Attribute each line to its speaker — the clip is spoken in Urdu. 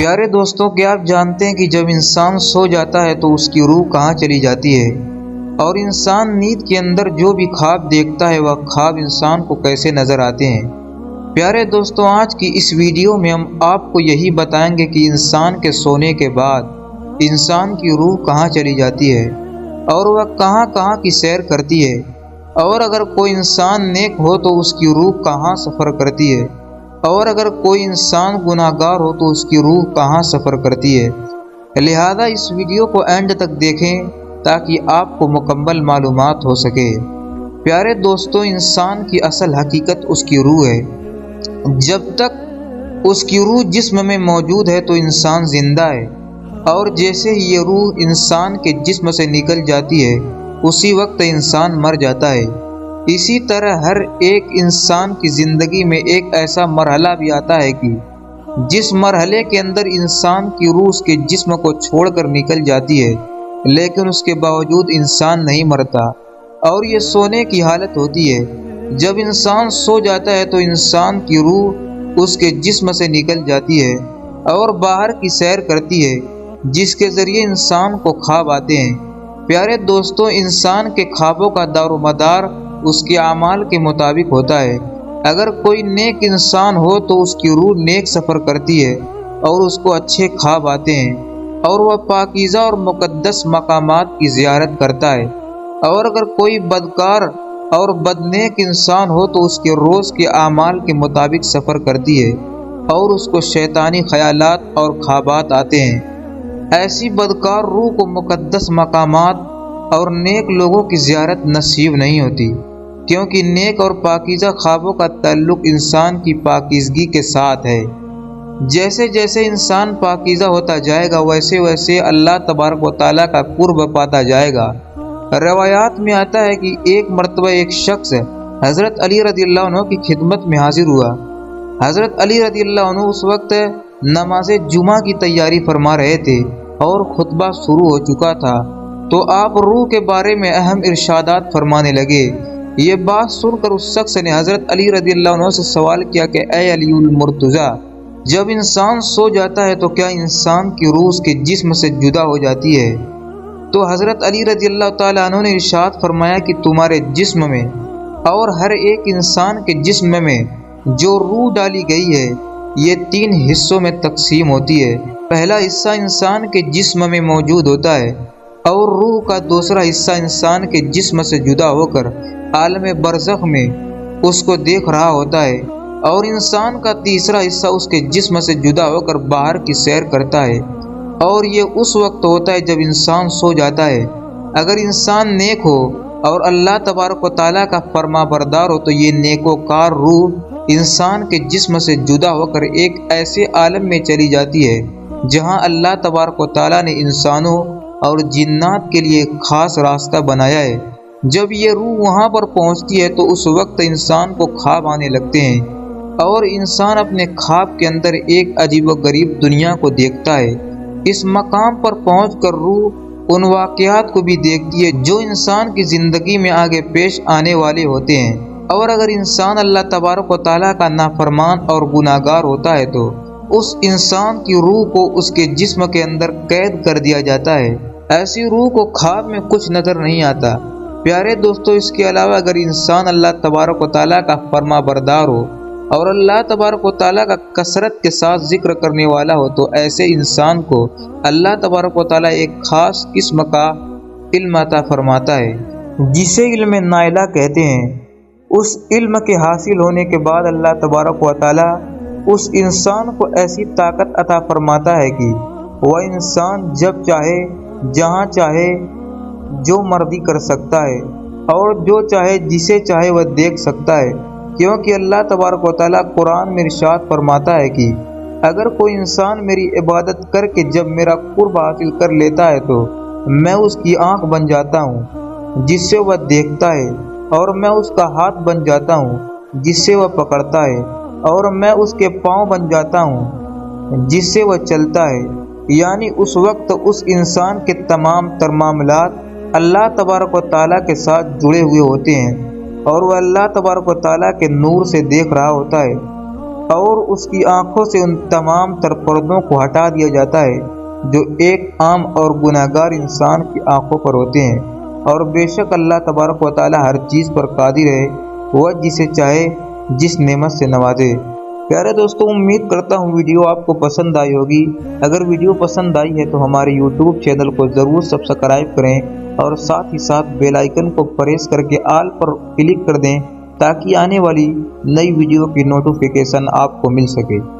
Speaker 1: پیارے دوستوں، کیا آپ جانتے ہیں کہ جب انسان سو جاتا ہے تو اس کی روح کہاں چلی جاتی ہے؟ اور انسان نیند کے اندر جو بھی خواب دیکھتا ہے وہ خواب انسان کو کیسے نظر آتے ہیں؟ پیارے دوستوں، آج کی اس ویڈیو میں ہم آپ کو یہی بتائیں گے کہ انسان کے سونے کے بعد انسان کی روح کہاں چلی جاتی ہے اور وہ کہاں کہاں کی سیر کرتی ہے، اور اگر کوئی انسان نیک ہو تو اس کی روح کہاں سفر کرتی ہے، اور اگر کوئی انسان گناہ گار ہو تو اس کی روح کہاں سفر کرتی ہے۔ لہذا اس ویڈیو کو اینڈ تک دیکھیں تاکہ آپ کو مکمل معلومات ہو سکے۔ پیارے دوستوں، انسان کی اصل حقیقت اس کی روح ہے۔ جب تک اس کی روح جسم میں موجود ہے تو انسان زندہ ہے، اور جیسے ہی یہ روح انسان کے جسم سے نکل جاتی ہے اسی وقت انسان مر جاتا ہے۔ اسی طرح ہر ایک انسان کی زندگی میں ایک ایسا مرحلہ بھی آتا ہے کہ جس مرحلے کے اندر انسان کی روح اس کے جسم کو چھوڑ کر نکل جاتی ہے، لیکن اس کے باوجود انسان نہیں مرتا، اور یہ سونے کی حالت ہوتی ہے۔ جب انسان سو جاتا ہے تو انسان کی روح اس کے جسم سے نکل جاتی ہے اور باہر کی سیر کرتی ہے، جس کے ذریعے انسان کو خواب آتے ہیں۔ پیارے دوستوں، انسان کے خوابوں کا دار و مدار اس کے اعمال کے مطابق ہوتا ہے۔ اگر کوئی نیک انسان ہو تو اس کی روح نیک سفر کرتی ہے اور اس کو اچھے خواب آتے ہیں، اور وہ پاکیزہ اور مقدس مقامات کی زیارت کرتا ہے۔ اور اگر کوئی بدکار اور بدنیک انسان ہو تو اس کے روز کے اعمال کے مطابق سفر کرتی ہے اور اس کو شیطانی خیالات اور خوابات آتے ہیں۔ ایسی بدکار روح کو مقدس مقامات اور نیک لوگوں کی زیارت نصیب نہیں ہوتی، کیونکہ نیک اور پاکیزہ خوابوں کا تعلق انسان کی پاکیزگی کے ساتھ ہے۔ جیسے جیسے انسان پاکیزہ ہوتا جائے گا ویسے ویسے اللہ تبارک و تعالیٰ کا قرب پاتا جائے گا۔ روایات میں آتا ہے کہ ایک مرتبہ ایک شخص حضرت علی رضی اللہ عنہ کی خدمت میں حاضر ہوا۔ حضرت علی رضی اللہ عنہ اس وقت نماز جمعہ کی تیاری فرما رہے تھے اور خطبہ شروع ہو چکا تھا، تو آپ روح کے بارے میں اہم ارشادات فرمانے لگے۔ یہ بات سن کر اس شخص نے حضرت علی رضی اللہ عنہ سے سوال کیا کہ اے علی المرتضیٰ، جب انسان سو جاتا ہے تو کیا انسان کی روح اس کے جسم سے جدا ہو جاتی ہے؟ تو حضرت علی رضی اللہ تعالیٰ عنہ نے ارشاد فرمایا کہ تمہارے جسم میں اور ہر ایک انسان کے جسم میں جو روح ڈالی گئی ہے یہ 3 حصوں میں تقسیم ہوتی ہے۔ پہلا حصہ انسان کے جسم میں موجود ہوتا ہے، اور روح کا دوسرا حصہ انسان کے جسم سے جدا ہو کر عالم برزخ میں اس کو دیکھ رہا ہوتا ہے، اور انسان کا تیسرا حصہ اس کے جسم سے جدا ہو کر باہر کی سیر کرتا ہے، اور یہ اس وقت ہوتا ہے جب انسان سو جاتا ہے۔ اگر انسان نیک ہو اور اللہ تبارک و تعالیٰ کا فرما بردار ہو تو یہ نیکوکار روح انسان کے جسم سے جدا ہو کر ایک ایسے عالم میں چلی جاتی ہے جہاں اللہ تبارک و تعالیٰ نے انسانوں اور جنات کے لیے خاص راستہ بنایا ہے۔ جب یہ روح وہاں پر پہنچتی ہے تو اس وقت انسان کو خواب آنے لگتے ہیں، اور انسان اپنے خواب کے اندر ایک عجیب و غریب دنیا کو دیکھتا ہے۔ اس مقام پر پہنچ کر روح ان واقعات کو بھی دیکھتی ہے جو انسان کی زندگی میں آگے پیش آنے والے ہوتے ہیں، اور اگر انسان اللہ تبارک و تعالیٰ کا نافرمان اور گناہ گار ہوتا ہے تو اس انسان کی روح کو اس کے جسم کے اندر قید کر دیا جاتا ہے۔ ایسی روح کو خواب میں کچھ نظر نہیں آتا۔ پیارے دوستوں، اس کے علاوہ اگر انسان اللہ تبارک و تعالیٰ کا فرما بردار ہو اور اللہ تبارک و تعالیٰ کا کثرت کے ساتھ ذکر کرنے والا ہو تو ایسے انسان کو اللہ تبارک و تعالیٰ ایک خاص قسم کا علم عطا فرماتا ہے جسے علم نائلہ کہتے ہیں۔ اس علم کے حاصل ہونے کے بعد اللہ تبارک و تعالیٰ اس انسان کو ایسی طاقت عطا فرماتا ہے کہ وہ انسان جب چاہے جہاں چاہے جو مرضی کر سکتا ہے، اور جو چاہے جسے چاہے وہ دیکھ سکتا ہے، کیونکہ اللہ تبارک و تعالیٰ قرآن میں ارشاد فرماتا ہے کہ اگر کوئی انسان میری عبادت کر کے جب میرا قرب حاصل کر لیتا ہے تو میں اس کی آنکھ بن جاتا ہوں جس سے وہ دیکھتا ہے، اور میں اس کا ہاتھ بن جاتا ہوں جس سے وہ پکڑتا ہے، اور میں اس کے پاؤں بن جاتا ہوں جس سے وہ چلتا ہے۔ یعنی اس وقت اس انسان کے تمام تر معاملات اللہ تبارک و تعالیٰ کے ساتھ جڑے ہوئے ہوتے ہیں، اور وہ اللہ تبارک و تعالیٰ کے نور سے دیکھ رہا ہوتا ہے۔ اور اس کی آنکھوں سے ان تمام تر پردوں کو ہٹا دیا جاتا ہے جو ایک عام اور گناہگار انسان کی آنکھوں پر ہوتے ہیں۔ اور بے شک اللہ تبارک و تعالی ہر چیز پر قادر ہے، وہ جسے چاہے جس نعمت سے نوازے۔ پیارے دوستوں، امید کرتا ہوں ویڈیو آپ کو پسند آئی ہوگی۔ اگر ویڈیو پسند آئی ہے تو ہمارے یوٹیوب چینل کو ضرور سبسکرائب کریں اور ساتھ ہی ساتھ بیل آئیکن کو پریس کر کے آل پر کلک کر دیں تاکہ آنے والی نئی ویڈیو کی نوٹیفیکیشن آپ کو مل سکے۔